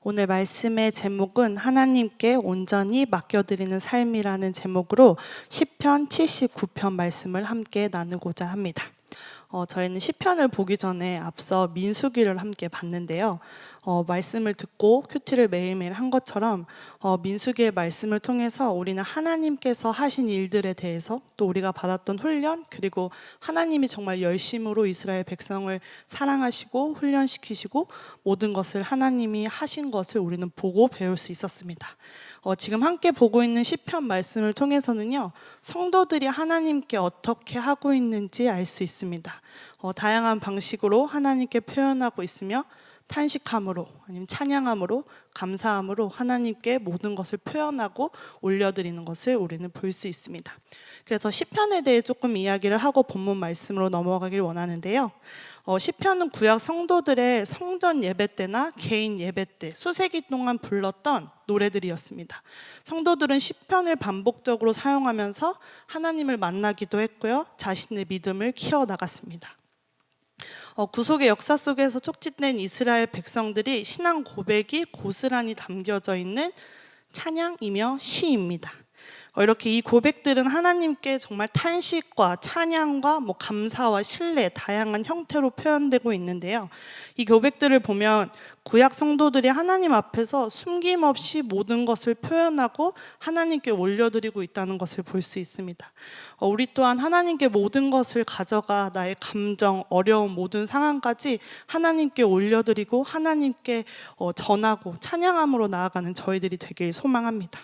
오늘 말씀의 제목은 하나님께 온전히 맡겨드리는 삶이라는 제목으로 시편 79편 말씀을 함께 나누고자 합니다. 저희는 시편을 보기 전에 앞서 민수기를 함께 봤는데요. 말씀을 듣고 큐티를 매일매일 한 것처럼 민수기의 말씀을 통해서 우리는 하나님께서 하신 일들에 대해서 또 우리가 받았던 훈련, 그리고 하나님이 정말 열심으로 이스라엘 백성을 사랑하시고 훈련시키시고 모든 것을 하나님이 하신 것을 우리는 보고 배울 수 있었습니다. 지금 함께 보고 있는 시편 말씀을 통해서는요, 성도들이 하나님께 어떻게 하고 있는지 알 수 있습니다. 다양한 방식으로 하나님께 표현하고 있으며 탄식함으로 아니면 찬양함으로 감사함으로 하나님께 모든 것을 표현하고 올려드리는 것을 우리는 볼 수 있습니다. 그래서 시편에 대해 조금 이야기를 하고 본문 말씀으로 넘어가길 원하는데요. 시편은 구약 성도들의 성전 예배 때나 개인 예배 때 수세기 동안 불렀던 노래들이었습니다. 성도들은 시편을 반복적으로 사용하면서 하나님을 만나기도 했고요, 자신의 믿음을 키워나갔습니다. 구속의 역사 속에서 촉짓된 이스라엘 백성들이 신앙 고백이 고스란히 담겨져 있는 찬양이며 시입니다. 이렇게 이 고백들은 하나님께 정말 탄식과 찬양과 감사와 신뢰, 다양한 형태로 표현되고 있는데요. 이 고백들을 보면 구약 성도들이 하나님 앞에서 숨김없이 모든 것을 표현하고 하나님께 올려드리고 있다는 것을 볼 수 있습니다. 우리 또한 하나님께 모든 것을 가져가 나의 감정, 어려운 모든 상황까지 하나님께 올려드리고 하나님께 전하고 찬양함으로 나아가는 저희들이 되길 소망합니다.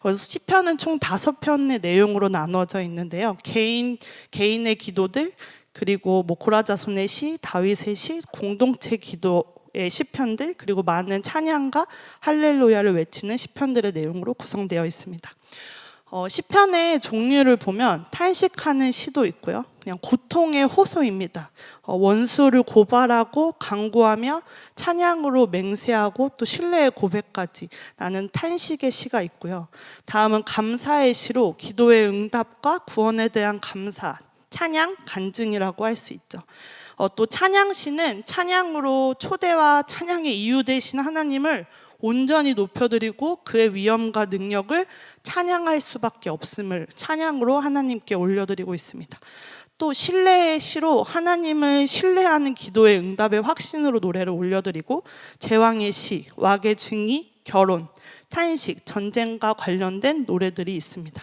그래서 시편은 총 5편의 내용으로 나눠져 있는데요. 개인의 기도들, 그리고 고라자손의 시, 다윗의 시, 공동체 기도의 시편들, 그리고 많은 찬양과 할렐루야를 외치는 시편들의 내용으로 구성되어 있습니다. 시편의 종류를 보면 탄식하는 시도 있고요, 그냥 고통의 호소입니다. 원수를 고발하고 간구하며 찬양으로 맹세하고 또 신뢰의 고백까지 나는 탄식의 시가 있고요. 다음은 감사의 시로 기도의 응답과 구원에 대한 감사, 찬양, 간증이라고 할 수 있죠. 또 찬양시는 찬양으로 초대와 찬양의 이유 되신 하나님을 온전히 높여드리고 그의 위엄과 능력을 찬양할 수밖에 없음을 찬양으로 하나님께 올려드리고 있습니다. 또 신뢰의 시로 하나님을 신뢰하는 기도의 응답의 확신으로 노래를 올려드리고, 제왕의 시, 왁의 증이, 결혼, 탄식, 전쟁과 관련된 노래들이 있습니다.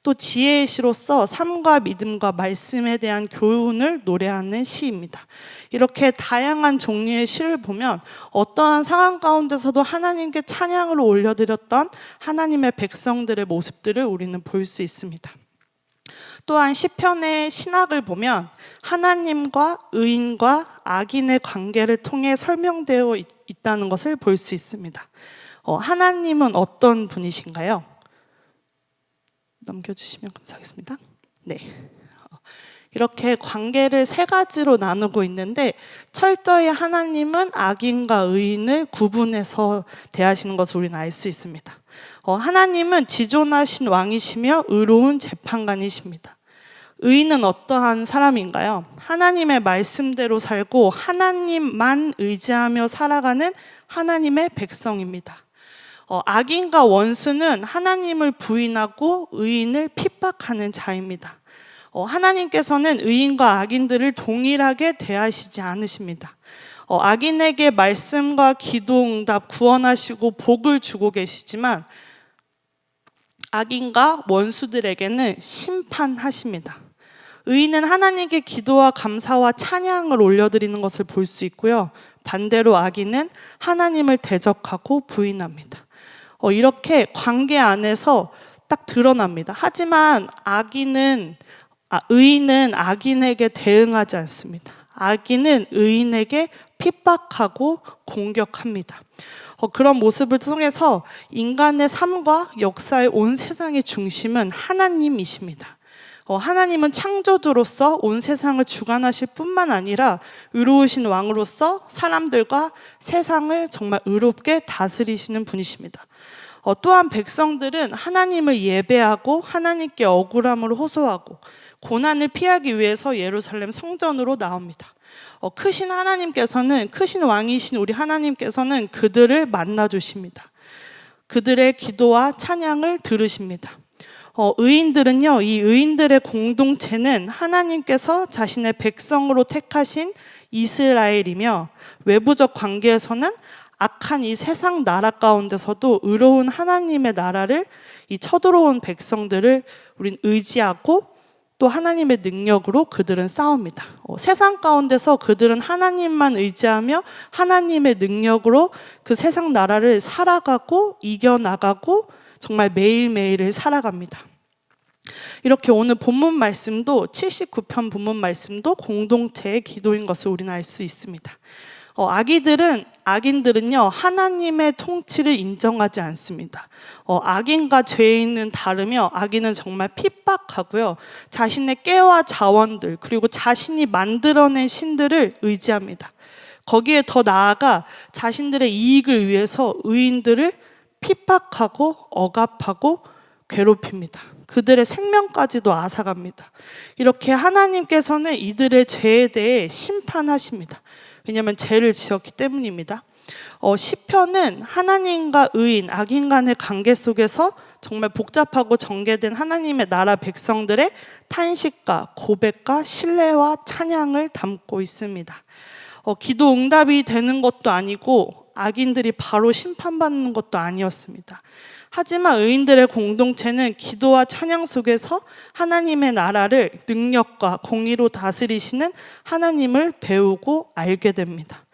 또 지혜의 시로서 삶과 믿음과 말씀에 대한 교훈을 노래하는 시입니다. 이렇게 다양한 종류의 시를 보면 어떠한 상황 가운데서도 하나님께 찬양을 올려드렸던 하나님의 백성들의 모습들을 우리는 볼 수 있습니다. 또한 시편의 신학을 보면 하나님과 의인과 악인의 관계를 통해 설명되어 있다는 것을 볼 수 있습니다. 하나님은 어떤 분이신가요? 넘겨주시면 감사하겠습니다. 네. 이렇게 관계를 3가지로 나누고 있는데, 철저히 하나님은 악인과 의인을 구분해서 대하시는 것을 우리는 알 수 있습니다. 하나님은 지존하신 왕이시며 의로운 재판관이십니다. 의인은 어떠한 사람인가요? 하나님의 말씀대로 살고 하나님만 의지하며 살아가는 하나님의 백성입니다. 악인과 원수는 하나님을 부인하고 의인을 핍박하는 자입니다. 하나님께서는 의인과 악인들을 동일하게 대하시지 않으십니다. 악인에게 말씀과 기도 응답, 구원하시고 복을 주고 계시지만 악인과 원수들에게는 심판하십니다. 의인은 하나님께 기도와 감사와 찬양을 올려드리는 것을 볼 수 있고요, 반대로 악인은 하나님을 대적하고 부인합니다. 이렇게 관계 안에서 딱 드러납니다. 하지만 의인은 악인에게 대응하지 않습니다. 악인은 의인에게 핍박하고 공격합니다. 그런 모습을 통해서 인간의 삶과 역사의 온 세상의 중심은 하나님이십니다. 하나님은 창조주로서 온 세상을 주관하실 뿐만 아니라 의로우신 왕으로서 사람들과 세상을 정말 의롭게 다스리시는 분이십니다. 또한 백성들은 하나님을 예배하고 하나님께 억울함을 호소하고 고난을 피하기 위해서 예루살렘 성전으로 나옵니다. 크신 하나님께서는, 크신 왕이신 우리 하나님께서는 그들을 만나 주십니다. 그들의 기도와 찬양을 들으십니다. 의인들은요, 이 의인들의 공동체는 하나님께서 자신의 백성으로 택하신 이스라엘이며, 외부적 관계에서는 악한 이 세상 나라 가운데서도 의로운 하나님의 나라를, 이 쳐들어온 백성들을 우린 의지하고 또 하나님의 능력으로 그들은 싸웁니다. 세상 가운데서 그들은 하나님만 의지하며 하나님의 능력으로 그 세상 나라를 살아가고 이겨나가고 정말 매일매일을 살아갑니다. 이렇게 오늘 본문 말씀도 79편 본문 말씀도 공동체의 기도인 것을 우리는 알 수 있습니다. 악인들은요 하나님의 통치를 인정하지 않습니다. 악인과 죄인은 다르며 악인은 정말 핍박하고요, 자신의 깨와 자원들 그리고 자신이 만들어낸 신들을 의지합니다. 거기에 더 나아가 자신들의 이익을 위해서 의인들을 핍박하고 억압하고 괴롭힙니다. 그들의 생명까지도 앗아갑니다. 이렇게 하나님께서는 이들의 죄에 대해 심판하십니다. 왜냐하면 죄를 지었기 때문입니다. 시편은 하나님과 의인, 악인 간의 관계 속에서 정말 복잡하고 전개된 하나님의 나라 백성들의 탄식과 고백과 신뢰와 찬양을 담고 있습니다. 기도 응답이 되는 것도 아니고 악인들이 바로 심판받는 것도 아니었습니다. 하지만 의인들의 공동체는 기도와 찬양 속에서 하나님의 나라를 능력과 공의로 다스리시는 하나님을 배우고 알게 됩니다.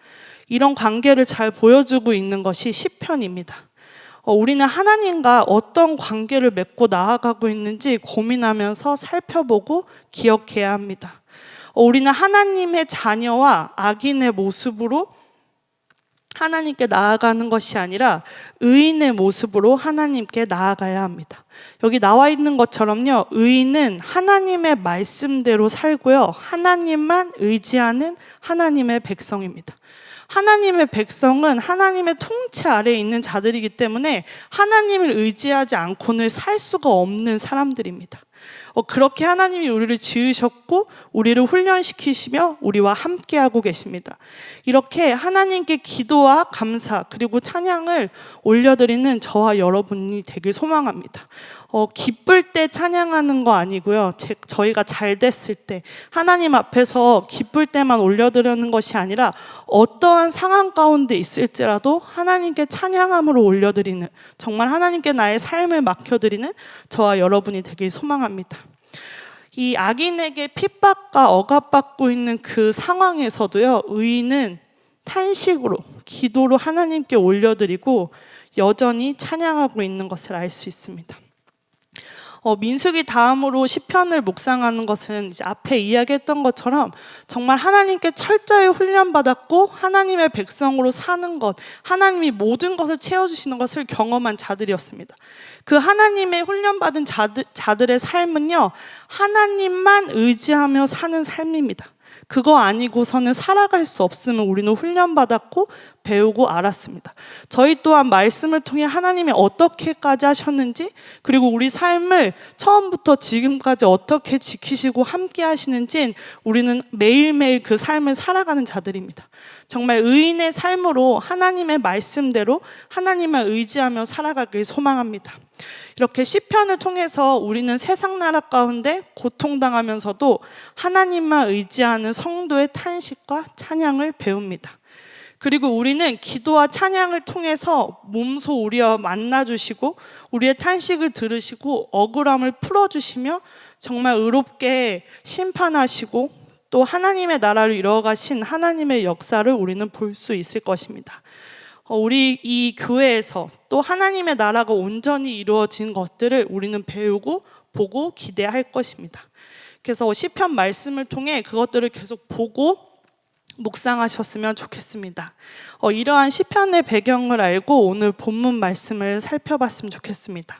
이런 관계를 잘 보여주고 있는 것이 시편입니다. 우리는 하나님과 어떤 관계를 맺고 나아가고 있는지 고민하면서 살펴보고 기억해야 합니다. 우리는 하나님의 자녀와 악인의 모습으로 하나님께 나아가는 것이 아니라 의인의 모습으로 하나님께 나아가야 합니다. 여기 나와 있는 것처럼요, 의인은 하나님의 말씀대로 살고요, 하나님만 의지하는 하나님의 백성입니다. 하나님의 백성은 하나님의 통치 아래에 있는 자들이기 때문에 하나님을 의지하지 않고는 살 수가 없는 사람들입니다. 그렇게 하나님이 우리를 지으셨고 우리를 훈련시키시며 우리와 함께하고 계십니다. 이렇게 하나님께 기도와 감사 그리고 찬양을 올려드리는 저와 여러분이 되길 소망합니다. 기쁠 때 찬양하는 거 아니고요, 저희가 잘 됐을 때 하나님 앞에서 기쁠 때만 올려드리는 것이 아니라 어떠한 상황 가운데 있을지라도 하나님께 찬양함으로 올려드리는, 정말 하나님께 나의 삶을 맡겨드리는 저와 여러분이 되길 소망합니다. 이 악인에게 핍박과 억압받고 있는 그 상황에서도요, 의인은 탄식으로 기도로 하나님께 올려드리고 여전히 찬양하고 있는 것을 알 수 있습니다. 민수기 다음으로 시편을 묵상하는 것은 이제 앞에 이야기했던 것처럼 정말 하나님께 철저히 훈련받았고 하나님의 백성으로 사는 것, 하나님이 모든 것을 채워주시는 것을 경험한 자들이었습니다. 그 하나님의 훈련받은 자들의 삶은요, 하나님만 의지하며 사는 삶입니다. 그거 아니고서는 살아갈 수 없음을 우리는 훈련받았고 배우고 알았습니다. 저희 또한 말씀을 통해 하나님이 어떻게까지 하셨는지, 그리고 우리 삶을 처음부터 지금까지 어떻게 지키시고 함께 하시는지 우리는 매일매일 그 삶을 살아가는 자들입니다. 정말 의인의 삶으로 하나님의 말씀대로 하나님을 의지하며 살아가길 소망합니다. 이렇게 시편을 통해서 우리는 세상 나라 가운데 고통당하면서도 하나님만 의지하는 성도의 탄식과 찬양을 배웁니다. 그리고 우리는 기도와 찬양을 통해서 몸소 우리와 만나주시고 우리의 탄식을 들으시고 억울함을 풀어주시며 정말 의롭게 심판하시고 또 하나님의 나라를 이뤄가신 하나님의 역사를 우리는 볼 수 있을 것입니다. 우리 이 교회에서 또 하나님의 나라가 온전히 이루어진 것들을 우리는 배우고 보고 기대할 것입니다. 그래서 시편 말씀을 통해 그것들을 계속 보고 묵상하셨으면 좋겠습니다. 이러한 시편의 배경을 알고 오늘 본문 말씀을 살펴봤으면 좋겠습니다.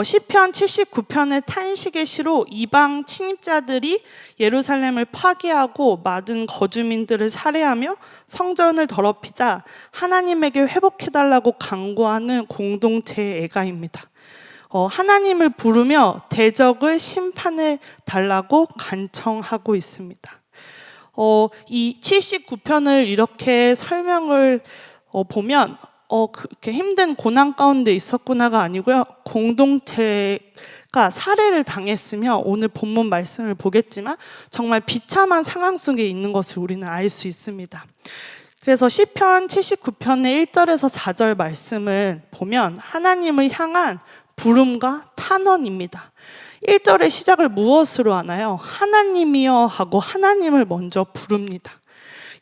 시편 79편의 탄식의 시로 이방 침입자들이 예루살렘을 파괴하고 많은 거주민들을 살해하며 성전을 더럽히자 하나님에게 회복해달라고 간구하는 공동체의 애가입니다. 하나님을 부르며 대적을 심판해 달라고 간청하고 있습니다. 이 79편을 이렇게 설명을 보면 그렇게 힘든 고난 가운데 있었구나가 아니고요. 공동체가 살해를 당했으며 오늘 본문 말씀을 보겠지만 정말 비참한 상황 속에 있는 것을 우리는 알 수 있습니다. 그래서 시편 79편의 1절에서 4절 말씀을 보면 하나님을 향한 부름과 탄원입니다. 1절의 시작을 무엇으로 하나요? 하나님이여 하고 하나님을 먼저 부릅니다.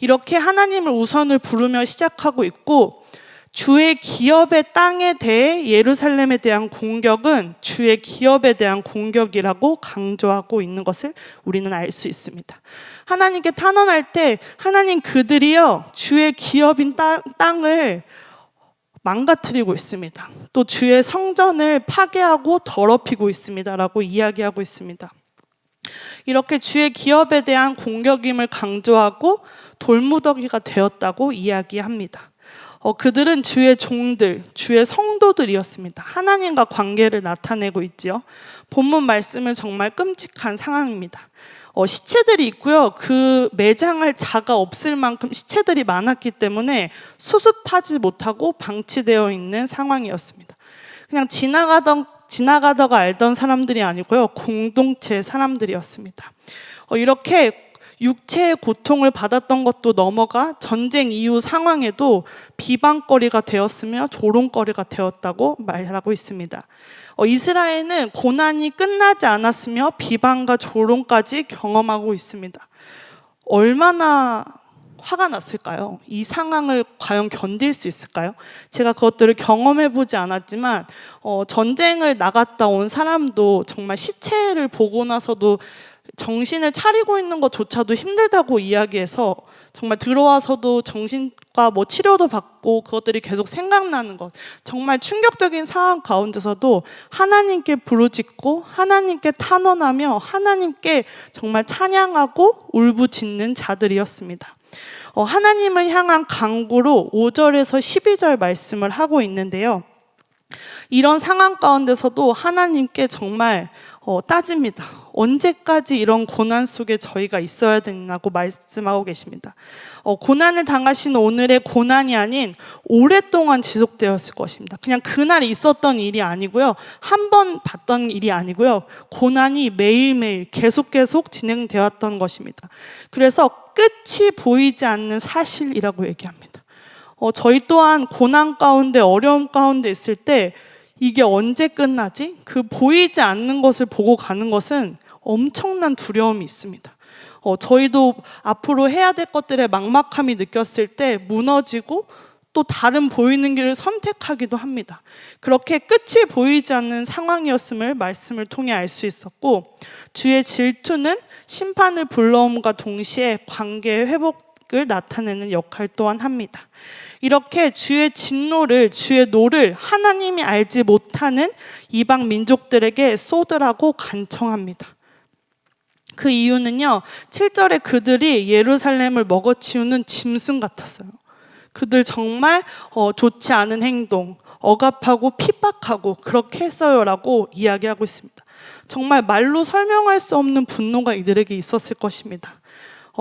이렇게 하나님을 우선을 부르며 시작하고 있고, 주의 기업의 땅에 대해 예루살렘에 대한 공격은 주의 기업에 대한 공격이라고 강조하고 있는 것을 우리는 알 수 있습니다. 하나님께 탄원할 때 하나님 그들이요 주의 기업인 땅을 망가뜨리고 있습니다. 또 주의 성전을 파괴하고 더럽히고 있습니다 라고 이야기하고 있습니다. 이렇게 주의 기업에 대한 공격임을 강조하고 돌무더기가 되었다고 이야기합니다. 그들은 주의 종들, 주의 성도들이었습니다. 하나님과 관계를 나타내고 있지요. 본문 말씀은 정말 끔찍한 상황입니다. 시체들이 있고요. 그 매장할 자가 없을 만큼 시체들이 많았기 때문에 수습하지 못하고 방치되어 있는 상황이었습니다. 그냥 지나가다가 알던 사람들이 아니고요. 공동체 사람들이었습니다. 이렇게 육체의 고통을 받았던 것도 넘어가 전쟁 이후 상황에도 비방거리가 되었으며 조롱거리가 되었다고 말하고 있습니다. 이스라엘은 고난이 끝나지 않았으며 비방과 조롱까지 경험하고 있습니다. 얼마나 화가 났을까요? 이 상황을 과연 견딜 수 있을까요? 제가 그것들을 경험해보지 않았지만 전쟁을 나갔다 온 사람도 정말 시체를 보고 나서도 정신을 차리고 있는 것조차도 힘들다고 이야기해서 정말 들어와서도 정신과 치료도 받고 그것들이 계속 생각나는 것, 정말 충격적인 상황 가운데서도 하나님께 부르짖고 하나님께 탄원하며 하나님께 정말 찬양하고 울부짖는 자들이었습니다. 하나님을 향한 간구로 5절에서 12절 말씀을 하고 있는데요. 이런 상황 가운데서도 하나님께 정말 따집니다. 언제까지 이런 고난 속에 저희가 있어야 되냐고 말씀하고 계십니다. 고난을 당하신 오늘의 고난이 아닌 오랫동안 지속되었을 것입니다. 그냥 그날 있었던 일이 아니고요. 한 번 봤던 일이 아니고요. 고난이 매일매일 계속 진행되었던 것입니다. 그래서 끝이 보이지 않는 사실이라고 얘기합니다. 저희 또한 고난 가운데 어려움 가운데 있을 때 이게 언제 끝나지? 그 보이지 않는 것을 보고 가는 것은 엄청난 두려움이 있습니다. 저희도 앞으로 해야 될 것들의 막막함이 느꼈을 때 무너지고 또 다른 보이는 길을 선택하기도 합니다. 그렇게 끝이 보이지 않는 상황이었음을 말씀을 통해 알 수 있었고, 주의 질투는 심판을 불러옴과 동시에 관계의 회복을 나타내는 역할 또한 합니다. 이렇게 주의 진노를, 주의 노를 하나님이 알지 못하는 이방 민족들에게 쏟으라고 간청합니다. 그 이유는요, 7절에 그들이 예루살렘을 먹어치우는 짐승 같았어요. 그들 정말 좋지 않은 행동, 억압하고 핍박하고 그렇게 했어요라고 이야기하고 있습니다. 정말 말로 설명할 수 없는 분노가 이들에게 있었을 것입니다.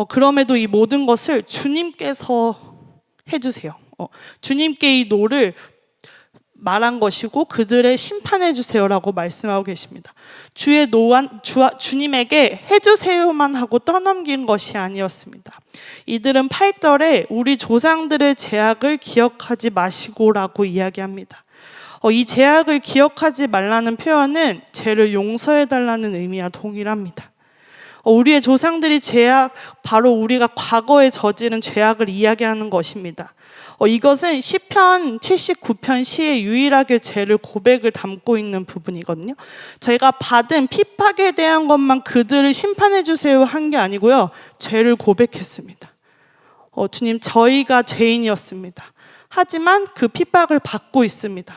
그럼에도 이 모든 것을 주님께서 해주세요. 주님께 이 노를 말한 것이고 그들의 심판해 주세요라고 말씀하고 계십니다. 주님에게 해주세요만 하고 떠넘긴 것이 아니었습니다. 이들은 8절에 우리 조상들의 죄악을 기억하지 마시고라고 이야기합니다. 이 죄악을 기억하지 말라는 표현은 죄를 용서해달라는 의미와 동일합니다. 우리의 조상들이 죄악, 바로 우리가 과거에 저지른 죄악을 이야기하는 것입니다. 이것은 시편 79편 시에 유일하게 죄를 고백을 담고 있는 부분이거든요. 저희가 받은 핍박에 대한 것만 그들을 심판해 주세요 한 게 아니고요. 죄를 고백했습니다. 주님, 저희가 죄인이었습니다. 하지만 그 핍박을 받고 있습니다.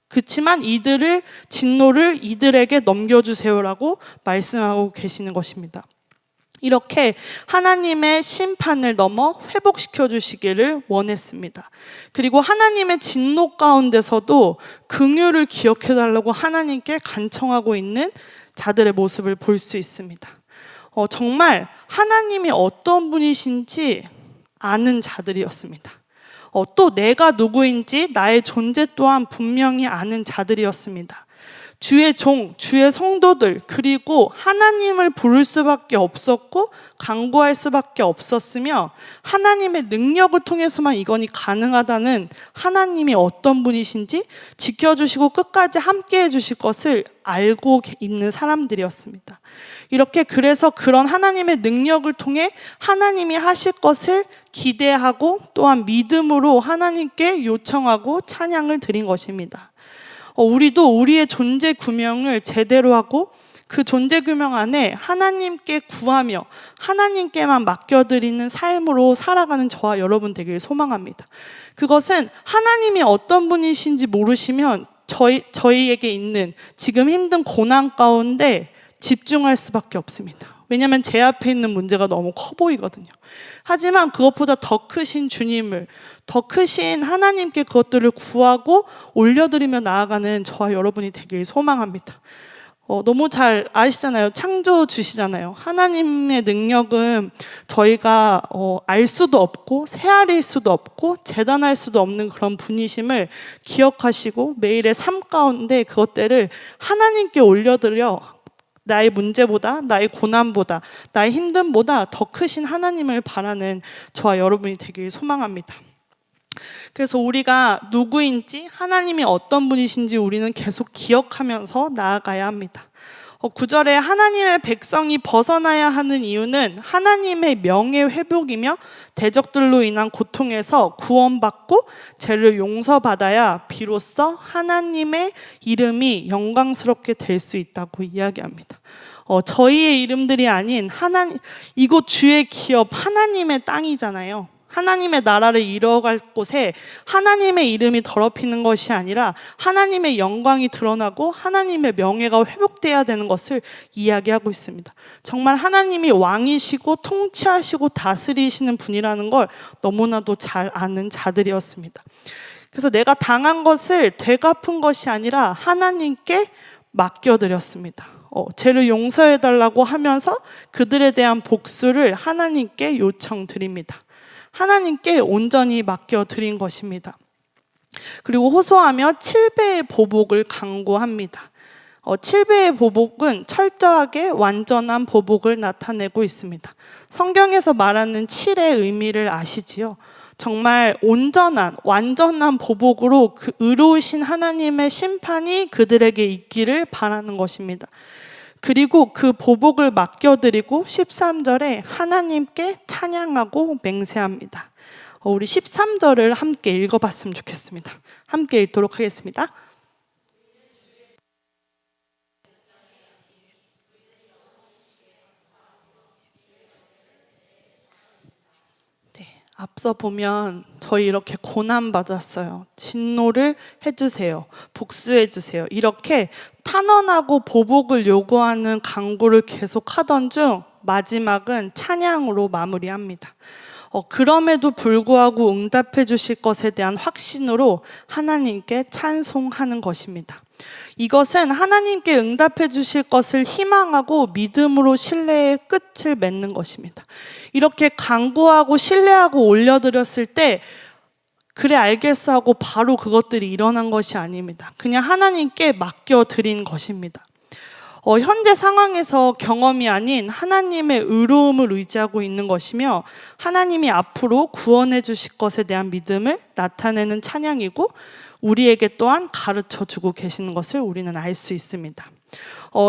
그렇지만 이들을 진노를 이들에게 넘겨주세요라고 말씀하고 계시는 것입니다. 이렇게 하나님의 심판을 넘어 회복시켜 주시기를 원했습니다. 그리고 하나님의 진노 가운데서도 긍휼을 기억해 달라고 하나님께 간청하고 있는 자들의 모습을 볼 수 있습니다. 정말 하나님이 어떤 분이신지 아는 자들이었습니다. 또 내가 누구인지 나의 존재 또한 분명히 아는 자들이었습니다. 주의 종, 주의 성도들, 그리고 하나님을 부를 수밖에 없었고 간구할 수밖에 없었으며 하나님의 능력을 통해서만 이건이 가능하다는 하나님이 어떤 분이신지 지켜주시고 끝까지 함께 해주실 것을 알고 있는 사람들이었습니다. 이렇게 그래서 그런 하나님의 능력을 통해 하나님이 하실 것을 기대하고 또한 믿음으로 하나님께 요청하고 찬양을 드린 것입니다. 우리도 우리의 존재 규명을 제대로 하고 그 존재 규명 안에 하나님께 구하며 하나님께만 맡겨드리는 삶으로 살아가는 저와 여러분 되길 소망합니다. 그것은 하나님이 어떤 분이신지 모르시면 저희에게 있는 지금 힘든 고난 가운데 집중할 수밖에 없습니다. 왜냐하면 제 앞에 있는 문제가 너무 커 보이거든요. 하지만 그것보다 더 크신 주님을, 더 크신 하나님께 그것들을 구하고 올려드리며 나아가는 저와 여러분이 되길 소망합니다. 너무 잘 아시잖아요. 창조주시잖아요. 하나님의 능력은 저희가 알 수도 없고 헤아릴 수도 없고 재단할 수도 없는 그런 분이심을 기억하시고 매일의 삶 가운데 그것들을 하나님께 올려드려 나의 문제보다, 나의 고난보다, 나의 힘듦보다 더 크신 하나님을 바라는 저와 여러분이 되길 소망합니다. 그래서 우리가 누구인지, 하나님이 어떤 분이신지 우리는 계속 기억하면서 나아가야 합니다. 9절에 하나님의 백성이 벗어나야 하는 이유는 하나님의 명예회복이며 대적들로 인한 고통에서 구원받고 죄를 용서받아야 비로소 하나님의 이름이 영광스럽게 될 수 있다고 이야기합니다. 저희의 이름들이 아닌 이곳 주의 기업 하나님의 땅이잖아요. 하나님의 나라를 이뤄갈 곳에 하나님의 이름이 더럽히는 것이 아니라 하나님의 영광이 드러나고 하나님의 명예가 회복돼야 되는 것을 이야기하고 있습니다. 정말 하나님이 왕이시고 통치하시고 다스리시는 분이라는 걸 너무나도 잘 아는 자들이었습니다. 그래서 내가 당한 것을 되갚은 것이 아니라 하나님께 맡겨드렸습니다. 죄를 용서해달라고 하면서 그들에 대한 복수를 하나님께 요청드립니다. 하나님께 온전히 맡겨드린 것입니다. 그리고 호소하며 7배의 보복을 강구합니다. 7배의 보복은 철저하게 완전한 보복을 나타내고 있습니다. 성경에서 말하는 7의 의미를 아시지요? 정말 온전한, 완전한 보복으로 그 의로우신 하나님의 심판이 그들에게 있기를 바라는 것입니다. 그리고 그 보복을 맡겨드리고 13절에 하나님께 찬양하고 맹세합니다. 우리 13절을 함께 읽어봤으면 좋겠습니다. 함께 읽도록 하겠습니다. 앞서 보면 저희 이렇게 고난받았어요. 진노를 해주세요. 복수해주세요. 이렇게 탄원하고 보복을 요구하는 간구를 계속하던 중 마지막은 찬양으로 마무리합니다. 그럼에도 불구하고 응답해 주실 것에 대한 확신으로 하나님께 찬송하는 것입니다. 이것은 하나님께 응답해 주실 것을 희망하고 믿음으로 신뢰의 끝을 맺는 것입니다. 이렇게 간구하고 신뢰하고 올려드렸을 때 그래 알겠어 하고 바로 그것들이 일어난 것이 아닙니다. 그냥 하나님께 맡겨드린 것입니다. 현재 상황에서 경험이 아닌 하나님의 의로움을 의지하고 있는 것이며 하나님이 앞으로 구원해 주실 것에 대한 믿음을 나타내는 찬양이고 우리에게 또한 가르쳐주고 계시는 것을 우리는 알 수 있습니다.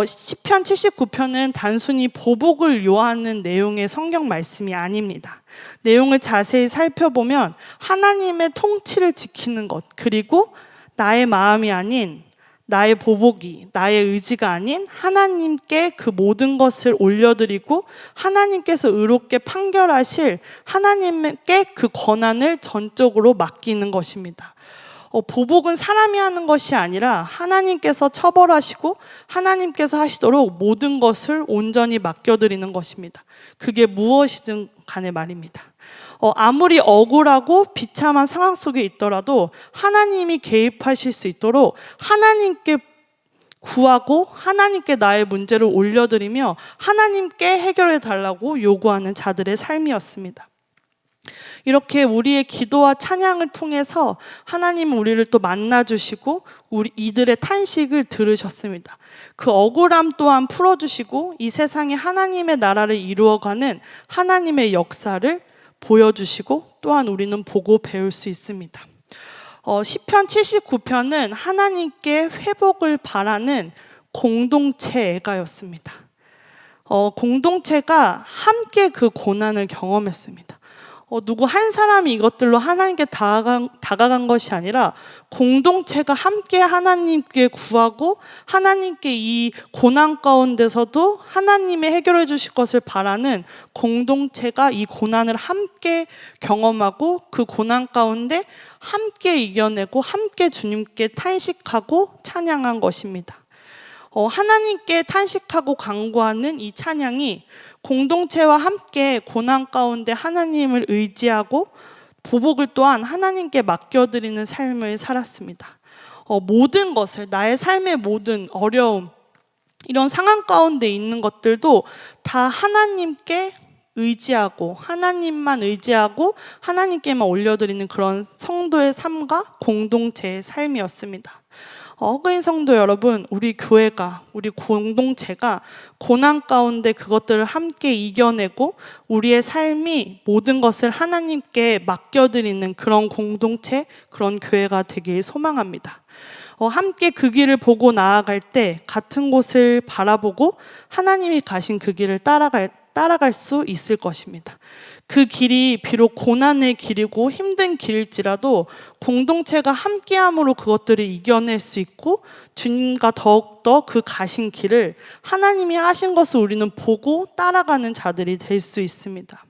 시편 79편은 단순히 보복을 요하는 내용의 성경 말씀이 아닙니다. 내용을 자세히 살펴보면 하나님의 통치를 지키는 것, 그리고 나의 마음이 아닌 나의 보복이, 나의 의지가 아닌 하나님께 그 모든 것을 올려드리고 하나님께서 의롭게 판결하실 하나님께 그 권한을 전적으로 맡기는 것입니다. 보복은 사람이 하는 것이 아니라 하나님께서 처벌하시고 하나님께서 하시도록 모든 것을 온전히 맡겨드리는 것입니다. 그게 무엇이든 간에 말입니다. 아무리 억울하고 비참한 상황 속에 있더라도 하나님이 개입하실 수 있도록 하나님께 구하고 하나님께 나의 문제를 올려드리며 하나님께 해결해 달라고 요구하는 자들의 삶이었습니다. 이렇게 우리의 기도와 찬양을 통해서 하나님은 우리를 또 만나주시고 이들의 탄식을 들으셨습니다. 그 억울함 또한 풀어주시고 이 세상에 하나님의 나라를 이루어가는 하나님의 역사를 보여주시고 또한 우리는 보고 배울 수 있습니다. 시편 79편은 하나님께 회복을 바라는 공동체 애가였습니다. 공동체가 함께 그 고난을 경험했습니다. 누구 한 사람이 이것들로 하나님께 다가간 것이 아니라 공동체가 함께 하나님께 구하고 하나님께 이 고난 가운데서도 하나님의 해결해 주실 것을 바라는 공동체가 이 고난을 함께 경험하고 그 고난 가운데 함께 이겨내고 함께 주님께 탄식하고 찬양한 것입니다. 하나님께 탄식하고 간구하는 이 찬양이 공동체와 함께 고난 가운데 하나님을 의지하고 보복을 또한 하나님께 맡겨드리는 삶을 살았습니다. 모든 것을, 나의 삶의 모든 어려움, 이런 상황 가운데 있는 것들도 다 하나님께 의지하고 하나님만 의지하고 하나님께만 올려드리는 그런 성도의 삶과 공동체의 삶이었습니다. 어그인 성도 여러분, 우리 교회가, 우리 공동체가 고난 가운데 그것들을 함께 이겨내고 우리의 삶이 모든 것을 하나님께 맡겨드리는 그런 공동체, 그런 교회가 되길 소망합니다. 함께 그 길을 보고 나아갈 때 같은 곳을 바라보고 하나님이 가신 그 길을 따라갈 수 있을 것입니다. 그 길이 비록 고난의 길이고 힘든 길일지라도 공동체가 함께함으로 그것들을 이겨낼 수 있고 주님과 더욱더 그 가신 길을 하나님이 하신 것을 우리는 보고 따라가는 자들이 될 수 있습니다.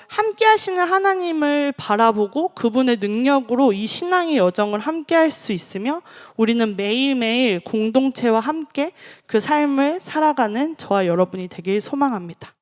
함께 하시는 하나님을 바라보고 그분의 능력으로 이 신앙의 여정을 함께 할 수 있으며 우리는 매일매일 공동체와 함께 그 삶을 살아가는 저와 여러분이 되길 소망합니다.